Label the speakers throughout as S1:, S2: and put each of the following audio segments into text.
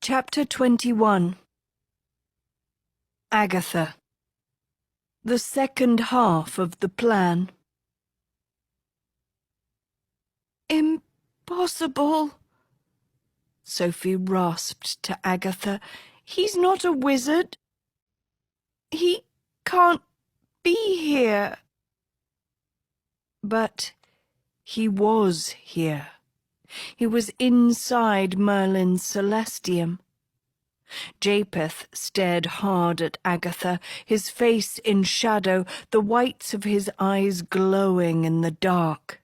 S1: Chapter 21. Agatha. The second half of the plan. Impossible, Sophie rasped to Agatha. He's not a wizard. He can't be here. But he was here. He was inside Merlin's Celestium. Japheth stared hard at Agatha, his face in shadow, the whites of his eyes glowing in the dark.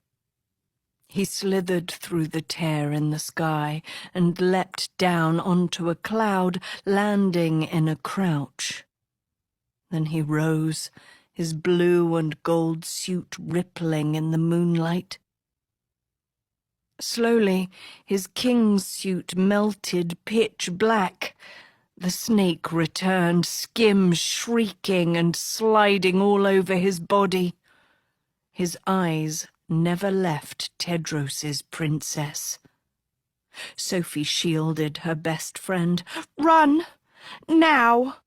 S1: He slithered through the tear in the sky and leapt down onto a cloud, landing in a crouch. Then he rose, his blue and gold suit rippling in the moonlight. Slowly, his king's suit melted pitch black. The snake returned, Skim shrieking and sliding all over his body. His eyes never left Tedros's princess. Sophie shielded her best friend. "Run! Now!"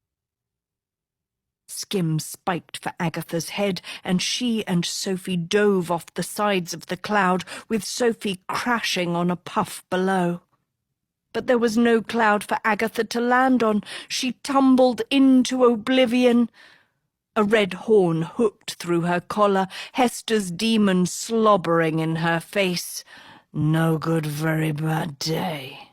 S1: Skim spiked for Agatha's head, and she and Sophie dove off the sides of the cloud, with Sophie crashing on a puff below. But there was no cloud for Agatha to land on. She tumbled into oblivion. A red horn hooked through her collar, Hester's demon slobbering in her face. "No good, very bad day,"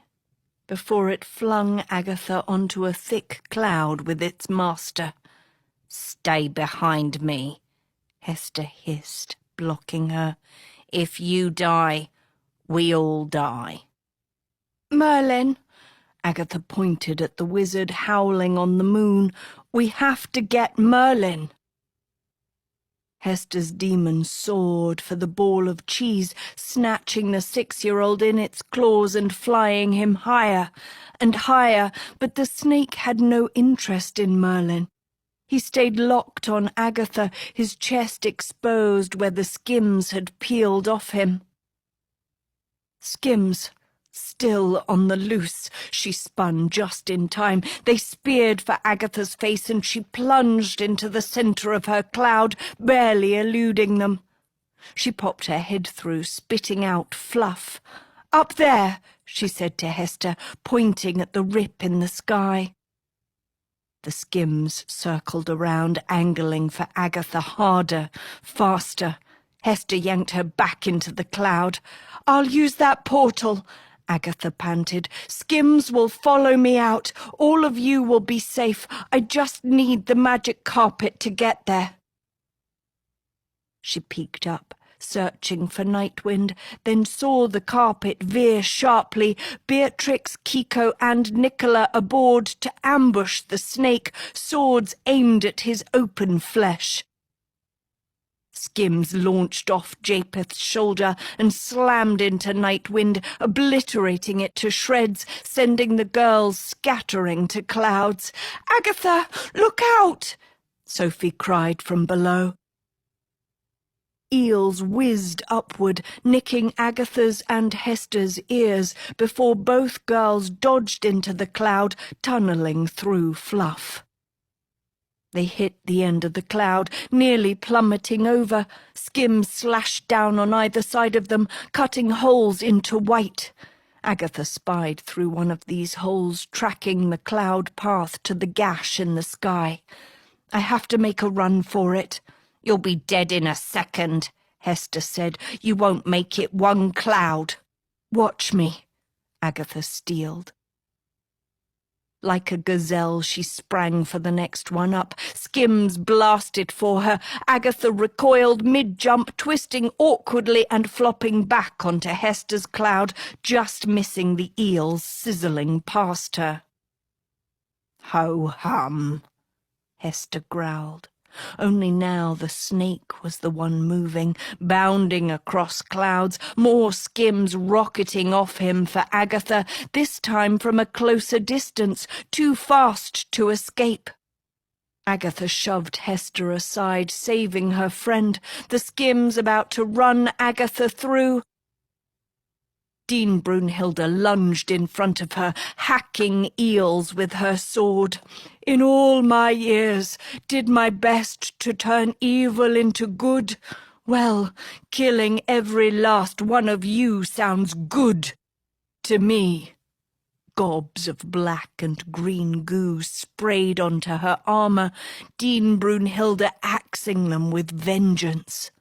S1: before it flung Agatha onto a thick cloud with its master. "Stay behind me," Hester hissed, blocking her. "If you die, we all die." "Merlin," Agatha pointed at the wizard howling on the moon. "We have to get Merlin." Hester's demon soared for the ball of cheese, snatching the 6-year-old in its claws and flying him higher and higher, but the snake had no interest in Merlin. He stayed locked on Agatha, his chest exposed where the skims had peeled off him. Skims, still on the loose, she spun just in time. They speared for Agatha's face, and she plunged into the centre of her cloud, barely eluding them. She popped her head through, spitting out fluff. "Up there," she said to Hester, pointing at the rip in the sky. The skims circled around, angling for Agatha harder, faster. Hester yanked her back into the cloud. "I'll use that portal," Agatha panted. "Skims will follow me out. All of you will be safe. I just need the magic carpet to get there." She peeked up, searching for Nightwind, then saw the carpet veer sharply, Beatrix, Kiko, and Nicola aboard to ambush the snake, swords aimed at his open flesh. Skims launched off Japheth's shoulder and slammed into Nightwind, obliterating it to shreds, sending the girls scattering to clouds. "Agatha, look out!" Sophie cried from below. Eels whizzed upward, nicking Agatha's and Hester's ears, before both girls dodged into the cloud, tunnelling through fluff. They hit the end of the cloud, nearly plummeting over. Skim slashed down on either side of them, cutting holes into white. Agatha spied through one of these holes, tracking the cloud path to the gash in the sky. "I have to make a run for it." "You'll be dead in a second," Hester said. "You won't make it one cloud." "Watch me," Agatha steeled. Like a gazelle, she sprang for the next one up. Skims blasted for her. Agatha recoiled mid-jump, twisting awkwardly and flopping back onto Hester's cloud, just missing the eels sizzling past her. "Ho-hum," Hester growled. Only now the snake was the one moving, bounding across clouds, more skims rocketing off him for Agatha, this time from a closer distance, too fast to escape. Agatha shoved Hester aside, saving her friend, the skims about to run Agatha through. Dean Brunhilde lunged in front of her, hacking eels with her sword. "In all my years did my best to turn evil into good. Well, killing every last one of you sounds good to me." Gobs of black and green goo sprayed onto her armour, Dean Brunhilde axing them with vengeance.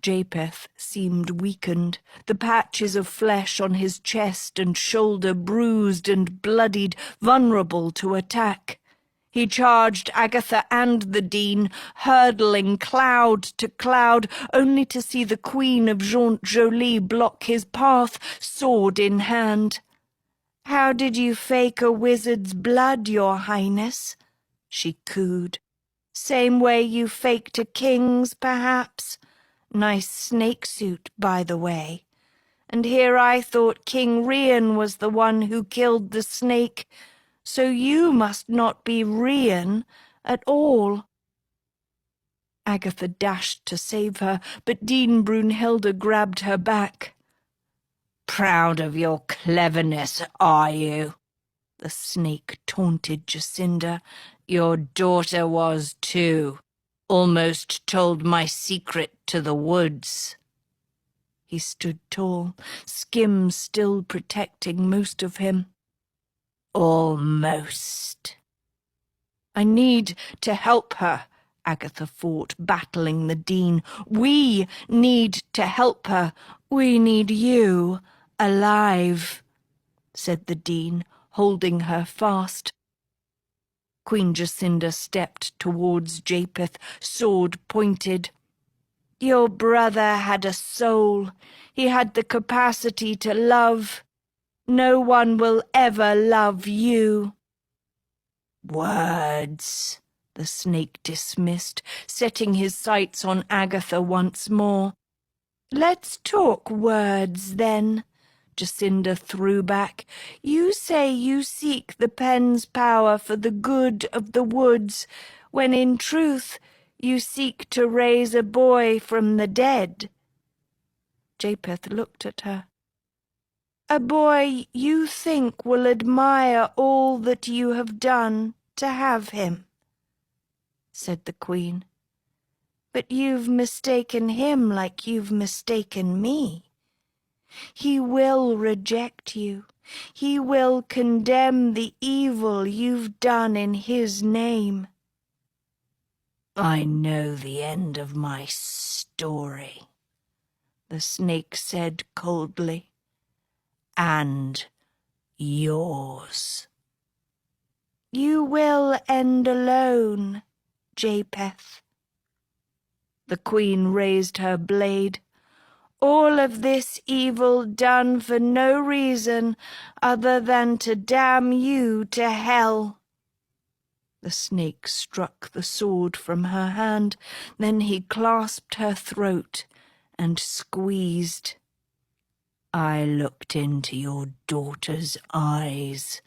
S1: Japheth seemed weakened, the patches of flesh on his chest and shoulder bruised and bloodied, vulnerable to attack. He charged Agatha and the Dean, hurtling cloud to cloud, only to see the Queen of Jaunt-Jolie block his path, sword in hand. "How did you fake a wizard's blood, your highness?" she cooed. "Same way you faked a king's, perhaps? Nice snake suit, by the way. And here I thought King Rian was the one who killed the snake, so you must not be Rian at all." Agatha dashed to save her, but Dean Brunhilde grabbed her back. "Proud of your cleverness, are you?" the snake taunted Jacinda. "Your daughter was too. Almost told my secret to the woods." He stood tall, Skim still protecting most of him. "Almost." "I need to help her," Agatha fought, battling the Dean. "We need to help her. We need you alive," said the Dean, holding her fast. Queen Jacinda stepped towards Japheth, sword pointed. "Your brother had a soul. He had the capacity to love. No one will ever love you." "Words," the snake dismissed, setting his sights on Agatha once more. "Let's talk words, then," Jacinda threw back. "You say you seek the pen's power for the good of the woods, when in truth you seek to raise a boy from the dead." Japheth looked at her. "A boy you think will admire all that you have done to have him," said the Queen. "But you've mistaken him like you've mistaken me. He will reject you. He will condemn the evil you've done in his name." "I know the end of my story," the snake said coldly. "And yours." "You will end alone, Japheth." The Queen raised her blade. "All of this evil done for no reason other than to damn you to hell." The snake struck the sword from her hand, then he clasped her throat and squeezed. "I looked into your daughter's eyes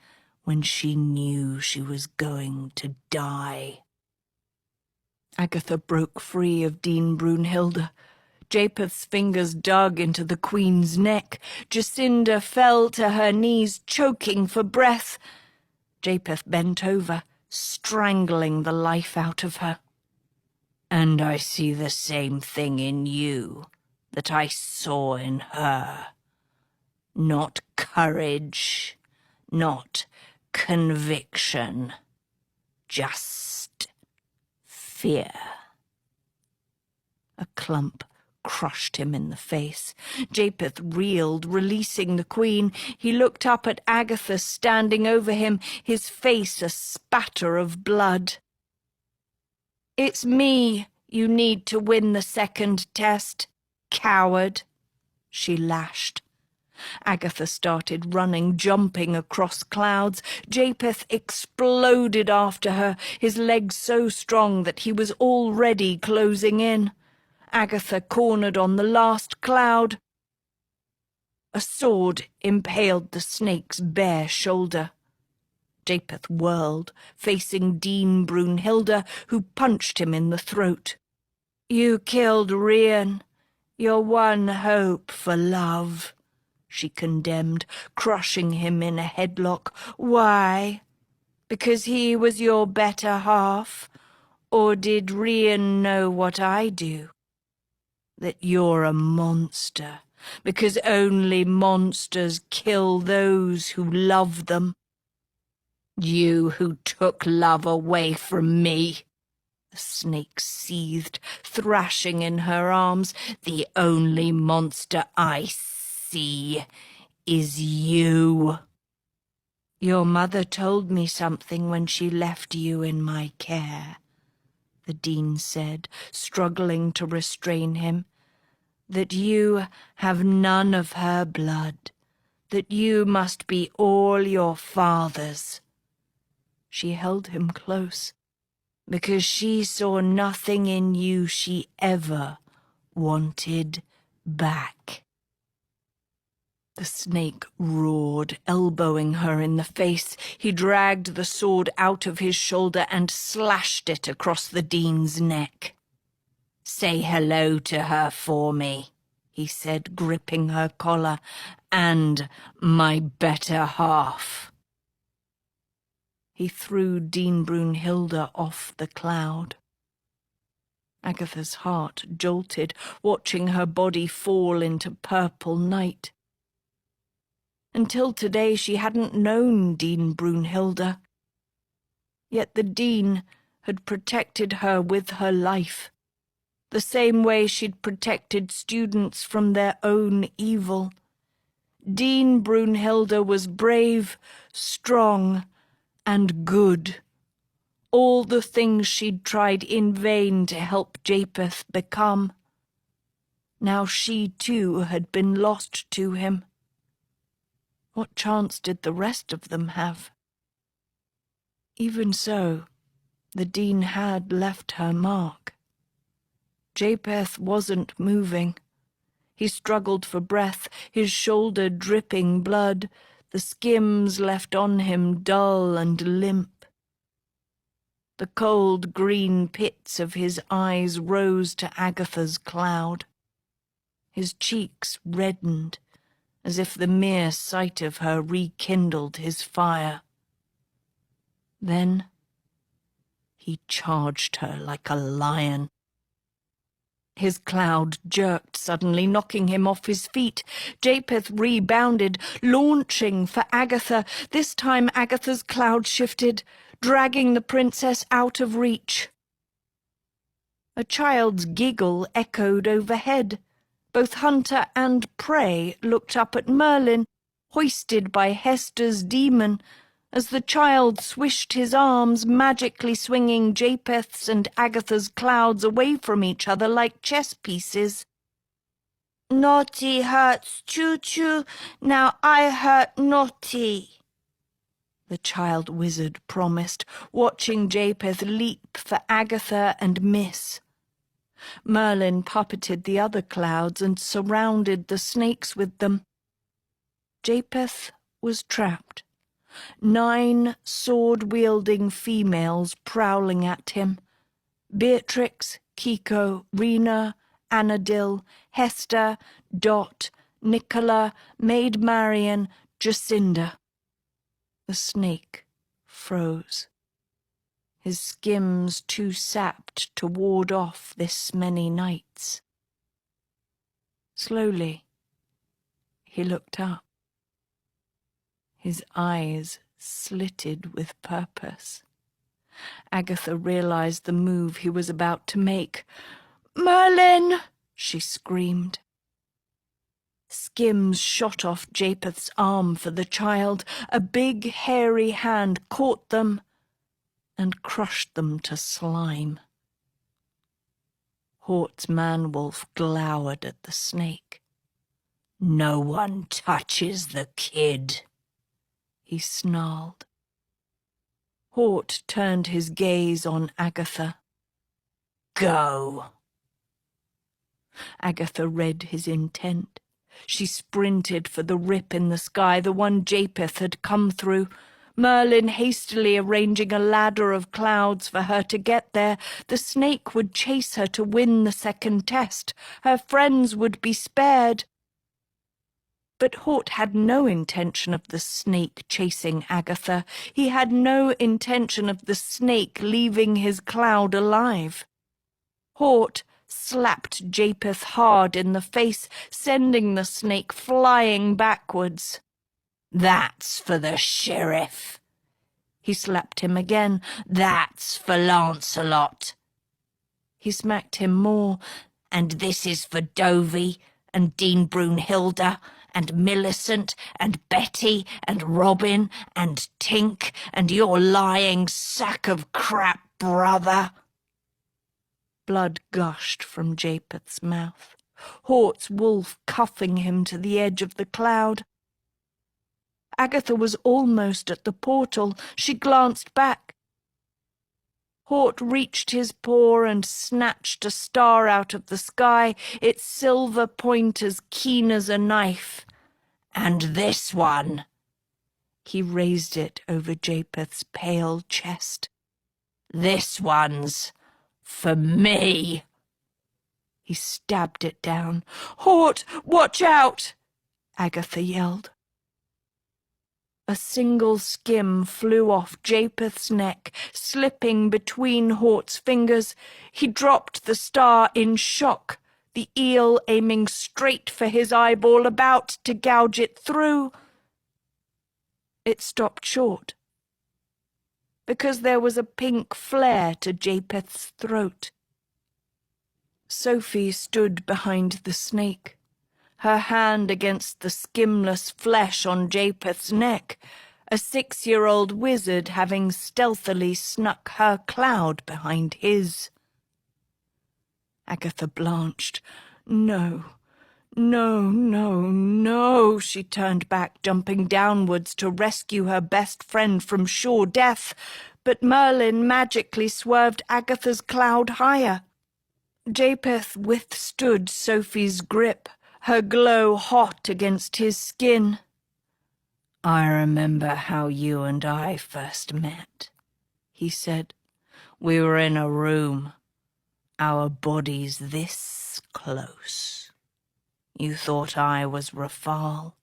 S1: when she knew she was going to die." Agatha broke free of Dean Brunhilde. Japheth's fingers dug into the Queen's neck. Jacinda fell to her knees, choking for breath. Japheth bent over, strangling the life out of her. "And I see the same thing in you that I saw in her. Not courage, not conviction, just fear." A clump crushed him in the face. Japheth reeled, releasing the Queen. He looked up at Agatha standing over him, his face a spatter of blood. "It's me you need to win the second test, coward," she lashed. Agatha started running, jumping across clouds. Japheth exploded after her, his legs so strong that he was already closing in. Agatha cornered on the last cloud. A sword impaled the snake's bare shoulder. Japheth whirled, facing Dean Brunhilde, who punched him in the throat. "You killed Rian, your one hope for love," she condemned, crushing him in a headlock. Why? Because he was your better half? Or did Rian know what I do? That you're a monster, because only monsters kill those who love them. You who took love away from me. The snake seethed, thrashing in her arms. The only monster I see is you. Your mother told me something when she left you in my care, the dean said, struggling to restrain him. That you have none of her blood, that you must be all your father's. She held him close, because she saw nothing in you she ever wanted back. The snake roared, elbowing her in the face. He dragged the sword out of his shoulder and slashed it across the dean's neck. Say hello to her for me, he said, gripping her collar, and my better half. He threw Dean Brunhilde off the cloud. Agatha's heart jolted, watching her body fall into purple night. Until today she hadn't known Dean Brunhilde. Yet the dean had protected her with her life, the same way she'd protected students from their own evil. Dean Brunhilde was brave, strong, and good. All the things she'd tried in vain to help Japheth become. Now she too had been lost to him. What chance did the rest of them have? Even so, the dean had left her mark. Japheth wasn't moving. He struggled for breath, his shoulder dripping blood, the skims left on him dull and limp. The cold green pits of his eyes rose to Agatha's cloud. His cheeks reddened, as if the mere sight of her rekindled his fire. Then he charged her like a lion. His cloud jerked suddenly, knocking him off his feet. Japheth rebounded, launching for Agatha. This time Agatha's cloud shifted, dragging the princess out of reach. A child's giggle echoed overhead. Both hunter and prey looked up at Merlin, hoisted by Hester's demon, as the child swished his arms, magically swinging Japheth's and Agatha's clouds away from each other like chess pieces. Naughty hurts Choo-Choo, now I hurt Naughty, the child wizard promised, watching Japheth leap for Agatha and miss. Merlin puppeted the other clouds and surrounded the snakes with them. Japheth was trapped. 9 sword-wielding females prowling at him. Beatrix, Kiko, Rena, Anadil, Hester, Dot, Nicola, Maid Marian, Jacinda. The snake froze, his skims too sapped to ward off this many nights. Slowly, he looked up. His eyes slitted with purpose. Agatha realized the move he was about to make. "Merlin!" she screamed. Skims shot off Japheth's arm for the child. A big, hairy hand caught them and crushed them to slime. Hort's man-wolf glowered at the snake. "No one touches the kid," he snarled. Hort turned his gaze on Agatha. "Go." Agatha read his intent. She sprinted for the rip in the sky, the one Japheth had come through. Merlin hastily arranging a ladder of clouds for her to get there. The snake would chase her to win the second test. Her friends would be spared. But Hort had no intention of the snake chasing Agatha. He had no intention of the snake leaving his cloud alive. Hort slapped Japheth hard in the face, sending the snake flying backwards. "That's for the sheriff." He slapped him again. "That's for Lancelot." He smacked him more. "And this is for Dovey, and Dean Brunhilde, and Millicent, and Betty, and Robin, and Tink, and your lying sack of crap brother." Blood gushed from Japheth's mouth, Hort's wolf cuffing him to the edge of the cloud. Agatha was almost at the portal. She glanced back. Hort reached his paw and snatched a star out of the sky, its silver point as keen as a knife. "And this one." He raised it over Japheth's pale chest. "This one's for me." He stabbed it down. "Hort, watch out!" Agatha yelled. A single skim flew off Japheth's neck, slipping between Hort's fingers. He dropped the star in shock, the eel aiming straight for his eyeball, about to gouge it through. It stopped short, because there was a pink flare to Japheth's throat. Sophie stood behind the snake, her hand against the skimless flesh on Japheth's neck, a 6-year-old wizard having stealthily snuck her cloud behind his. Agatha blanched. "No, no, no, no!" She turned back, jumping downwards to rescue her best friend from sure death, but Merlin magically swerved Agatha's cloud higher. Japheth withstood Sophie's grip, her glow hot against his skin. "I remember how you and I first met," he said. "We were in a room, our bodies this close. You thought I was Rafal.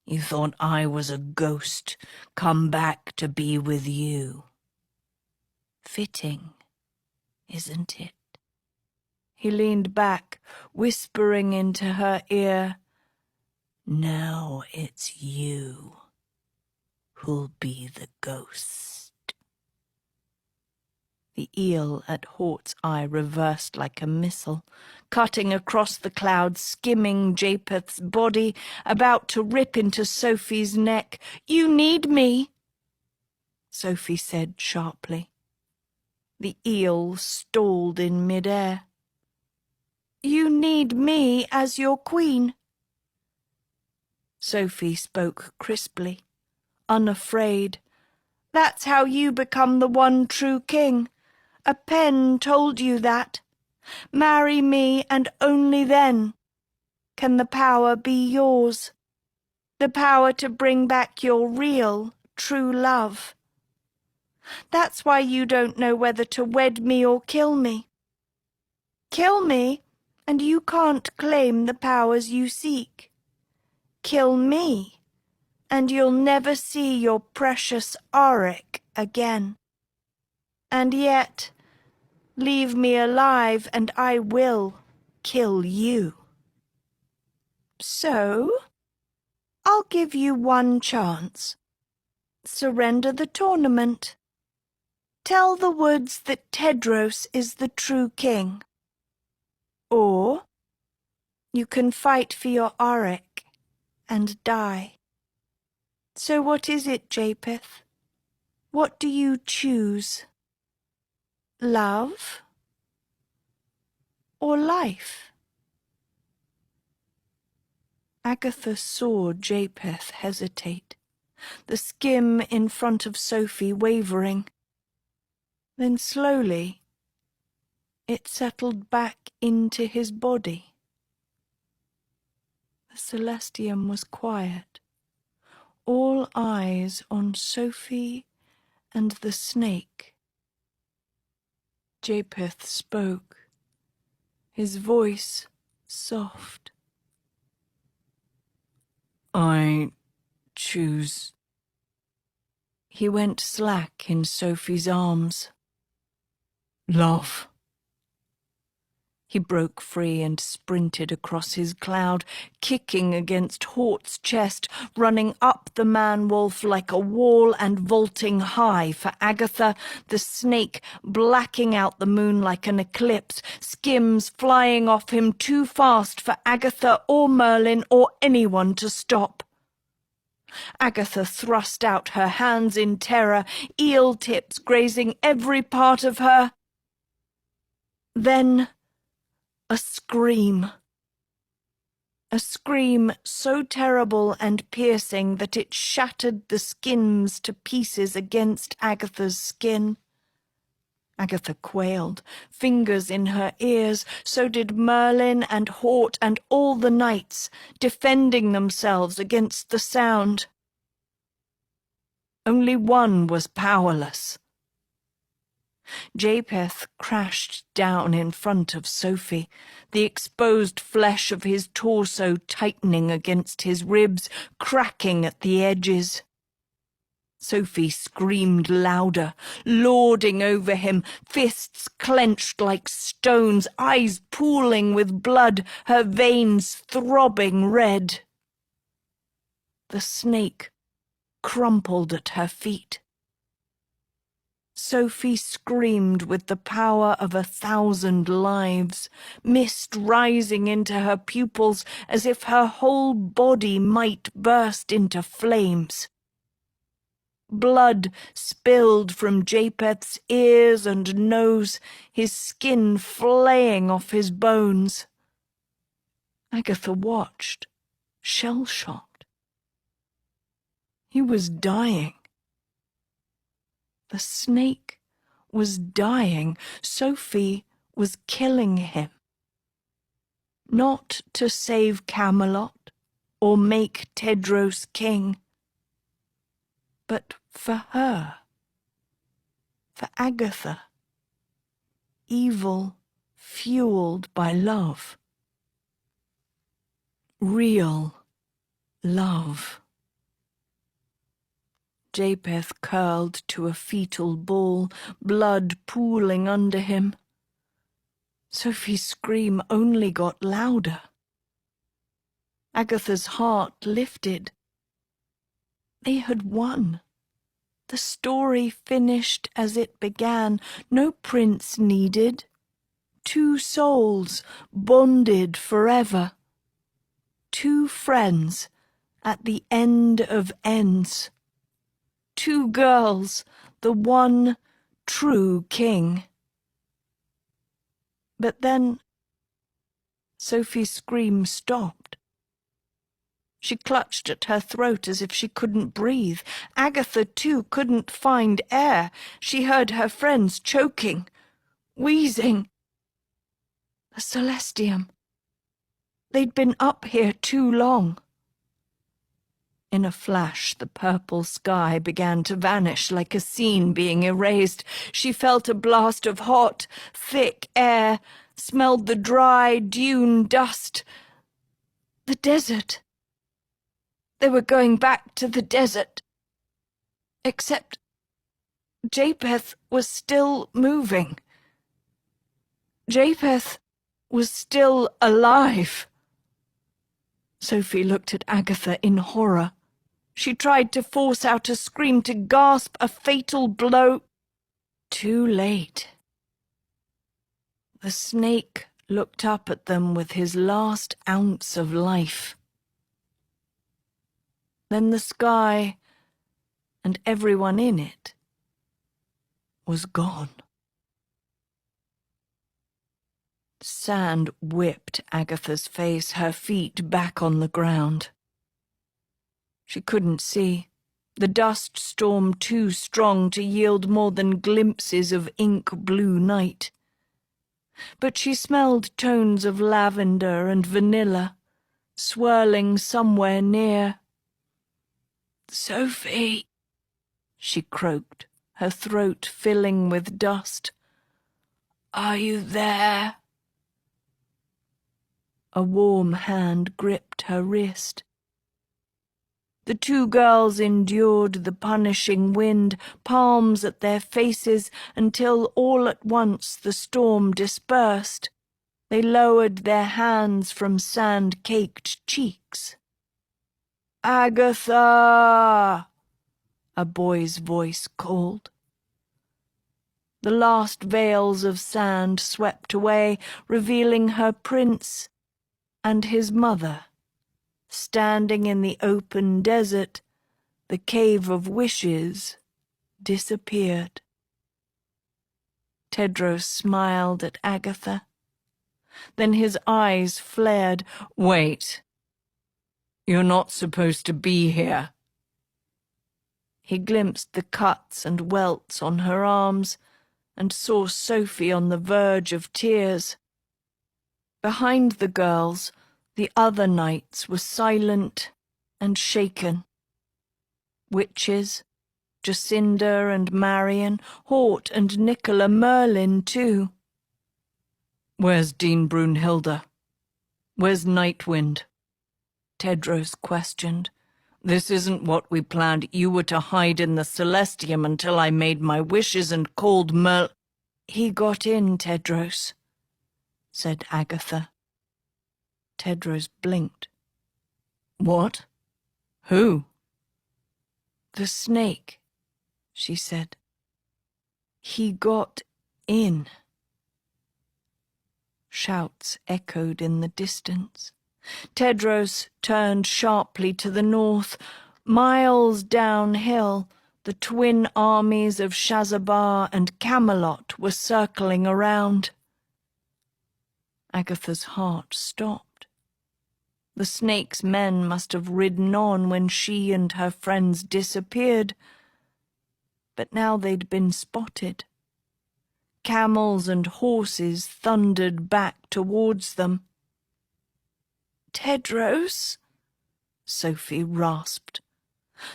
S1: You thought I was a ghost, come back to be with you. Fitting, isn't it?" He leaned back, whispering into her ear, "Now it's you who'll be the ghost." The eel at Hort's eye reversed like a missile, cutting across the clouds, skimming Japheth's body, about to rip into Sophie's neck. "You need me," Sophie said sharply. The eel stalled in midair. "You need me as your queen." Sophie spoke crisply, unafraid. "That's how you become the one true king. A pen told you that. Marry me, and only then can the power be yours. The power to bring back your real, true love. That's why you don't know whether to wed me or kill me. Kill me, and you can't claim the powers you seek. Kill me, and you'll never see your precious Auric again. And yet, leave me alive, and I will kill you. So, I'll give you one chance. Surrender the tournament. Tell the woods that Tedros is the true king. Or you can fight for your Auric and die. So what is it, Japheth? What do you choose? Love or life?" Agatha saw Japheth hesitate, the skim in front of Sophie wavering. Then slowly it settled back into his body. The Celestium was quiet, all eyes on Sophie and the snake. Japheth spoke, his voice soft. I choose. He went slack in Sophie's arms. Love. He broke free and sprinted across his cloud, kicking against Hort's chest, running up the man-wolf like a wall and vaulting high for Agatha, the snake blacking out the moon like an eclipse, skims flying off him too fast for Agatha or Merlin or anyone to stop. Agatha thrust out her hands in terror, eel tips grazing every part of her. Then a scream. A scream so terrible and piercing that it shattered the skins to pieces against Agatha's skin. Agatha quailed, fingers in her ears. So did Merlin and Hort and all the knights, defending themselves against the sound. Only one was powerless. Japheth crashed down in front of Sophie, the exposed flesh of his torso tightening against his ribs, cracking at the edges. Sophie screamed louder, lording over him, fists clenched like stones, eyes pooling with blood, her veins throbbing red. The snake crumpled at her feet. Sophie screamed with the power of 1,000 lives, mist rising into her pupils as if her whole body might burst into flames. Blood spilled from Japheth's ears and nose, his skin flaying off his bones. Agatha watched, shell-shocked. He was dying. The snake was dying. Sophie was killing him. Not to save Camelot or make Tedros king, but for her, for Agatha. Evil fueled by love. Real love. Japheth curled to a fetal ball, blood pooling under him. Sophie's scream only got louder. Agatha's heart lifted. They had won. The story finished as it began. No prince needed. 2 souls bonded forever. 2 friends at the end of ends. 2 girls, the one true king. But then Sophie's scream stopped. She clutched at her throat as if she couldn't breathe. Agatha, too, couldn't find air. She heard her friends choking, wheezing. The Celestium. They'd been up here too long. In a flash, the purple sky began to vanish like a scene being erased. She felt a blast of hot, thick air, smelled the dry dune dust. The desert. They were going back to the desert. Except Japheth was still moving. Japheth was still alive. Sophie looked at Agatha in horror. She tried to force out a scream, to gasp a fatal blow. Too late. The snake looked up at them with his last ounce of life. Then the sky, and everyone in it, was gone. Sand whipped Agatha's face, her feet back on the ground. She couldn't see, the dust storm too strong to yield more than glimpses of ink-blue night. But she smelled tones of lavender and vanilla, swirling somewhere near. "Sophie," she croaked, her throat filling with dust. "Are you there?" A warm hand gripped her wrist. The two girls endured the punishing wind, palms at their faces, until all at once the storm dispersed. They lowered their hands from sand-caked cheeks. "Agatha!" a boy's voice called. The last veils of sand swept away, revealing her prince and his mother. Standing in the open desert, the cave of wishes disappeared. Tedros smiled at Agatha. Then his eyes flared. "Wait. You're not supposed to be here." He glimpsed the cuts and welts on her arms and saw Sophie on the verge of tears. Behind the girls, the other knights were silent and shaken. Witches, Jacinda and Marion, Hort and Nicola, Merlin too. "Where's Dean Brunhilde? Where's Nightwind?" Tedros questioned. "This isn't what we planned. You were to hide in the Celestium until I made my wishes and called Merl—" "He got in, Tedros," said Agatha. Tedros blinked. "What? Who?" "The snake," she said. "He got in." Shouts echoed in the distance. Tedros turned sharply to the north. Miles downhill, the twin armies of Shazabah and Camelot were circling around. Agatha's heart stopped. The snake's men must have ridden on when she and her friends disappeared. But now they'd been spotted. Camels and horses thundered back towards them. "Tedros?" Sophie rasped.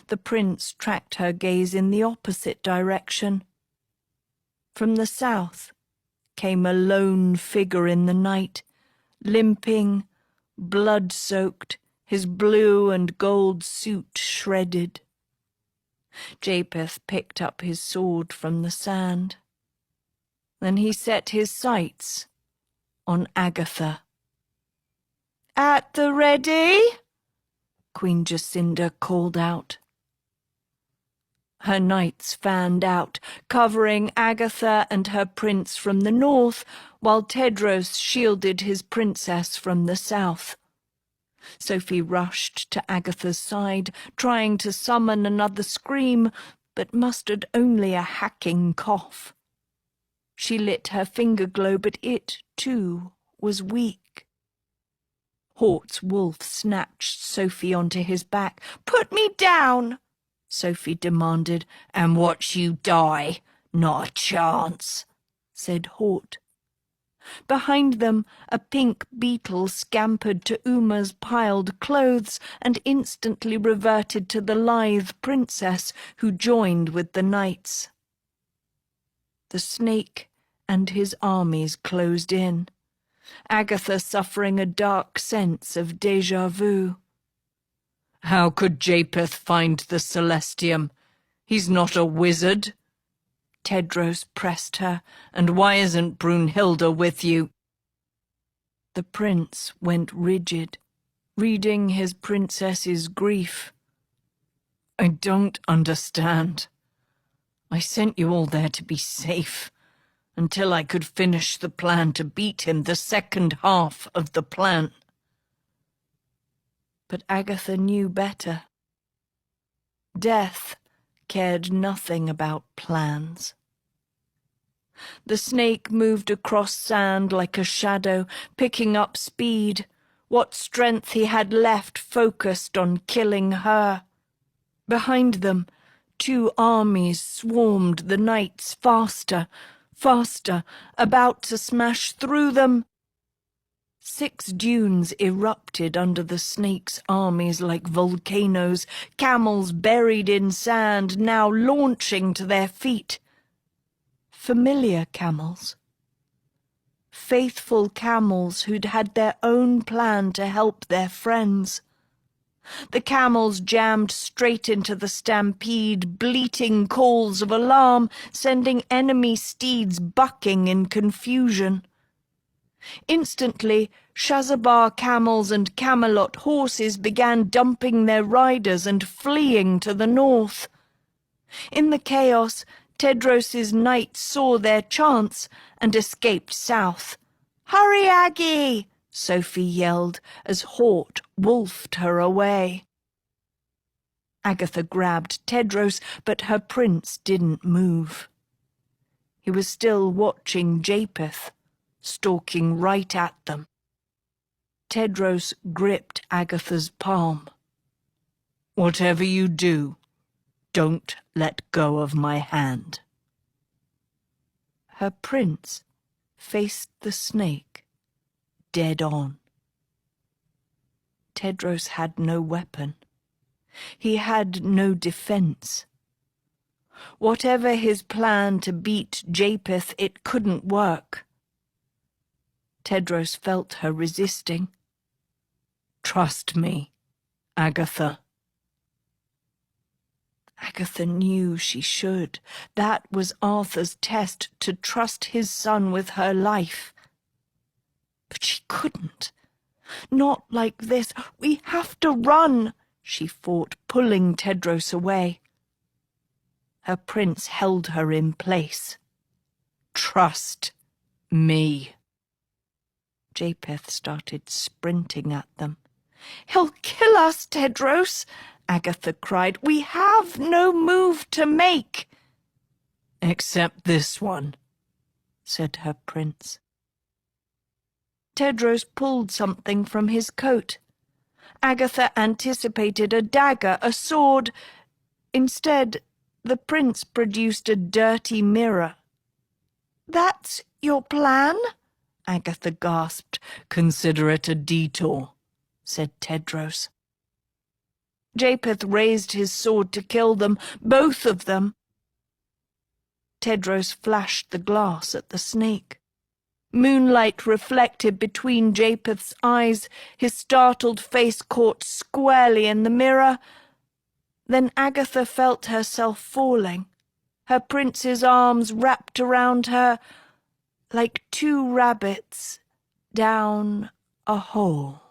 S1: The prince tracked her gaze in the opposite direction. From the south came a lone figure in the night, limping, blood-soaked, his blue and gold suit shredded. Japheth picked up his sword from the sand. Then he set his sights on Agatha. "At the ready?" Queen Jacinda called out. Her knights fanned out, covering Agatha and her prince from the north, while Tedros shielded his princess from the south. Sophie rushed to Agatha's side, trying to summon another scream, but mustered only a hacking cough. She lit her finger glow, but it, too, was weak. Hort's wolf snatched Sophie onto his back. "Put me down!" Sophie demanded. "And watch you die. Not a chance," said Hort. Behind them, a pink beetle scampered to Uma's piled clothes and instantly reverted to the lithe princess, who joined with the knights. The snake and his armies closed in, Agatha suffering a dark sense of déjà vu. "How could Japheth find the Celestium? He's not a wizard." Tedros pressed her. "And why isn't Brunhilde with you?" The prince went rigid, reading his princess's grief. "I don't understand. I sent you all there to be safe, until I could finish the plan to beat him, the second half of the plan." But Agatha knew better. Death cared nothing about plans. The snake moved across sand like a shadow, picking up speed. What strength he had left focused on killing her. Behind them, two armies swarmed the knights faster, faster, about to smash through them. 6 dunes erupted under the snake's armies like volcanoes, camels buried in sand now launching to their feet. Familiar camels. Faithful camels who'd had their own plan to help their friends. The camels jammed straight into the stampede, bleating calls of alarm, sending enemy steeds bucking in confusion. Instantly, Shazarbar camels and Camelot horses began dumping their riders and fleeing to the north. In the chaos, Tedros's knights saw their chance and escaped south. "Hurry, Aggie!" Sophie yelled as Hort wolfed her away. Agatha grabbed Tedros, but her prince didn't move. He was still watching Japheth, stalking right at them. Tedros gripped Agatha's palm. "Whatever you do, don't let go of my hand." Her prince faced the snake, dead on. Tedros had no weapon. He had no defense. Whatever his plan to beat Japheth, it couldn't work. Tedros felt her resisting. "Trust me, Agatha." Agatha knew she should. That was Arthur's test, to trust his son with her life. But she couldn't. "Not like this. We have to run," she fought, pulling Tedros away. Her prince held her in place. "Trust me." Japheth started sprinting at them. "He'll kill us, Tedros," Agatha cried. "We have no move to make." "Except this one," said her prince. Tedros pulled something from his coat. Agatha anticipated a dagger, a sword. Instead, the prince produced a dirty mirror. "That's your plan?" Agatha gasped. "Consider it a detour," said Tedros. Japheth raised his sword to kill them, both of them. Tedros flashed the glass at the snake. Moonlight reflected between Japheth's eyes, his startled face caught squarely in the mirror. Then Agatha felt herself falling, her prince's arms wrapped around her like two rabbits down a hole.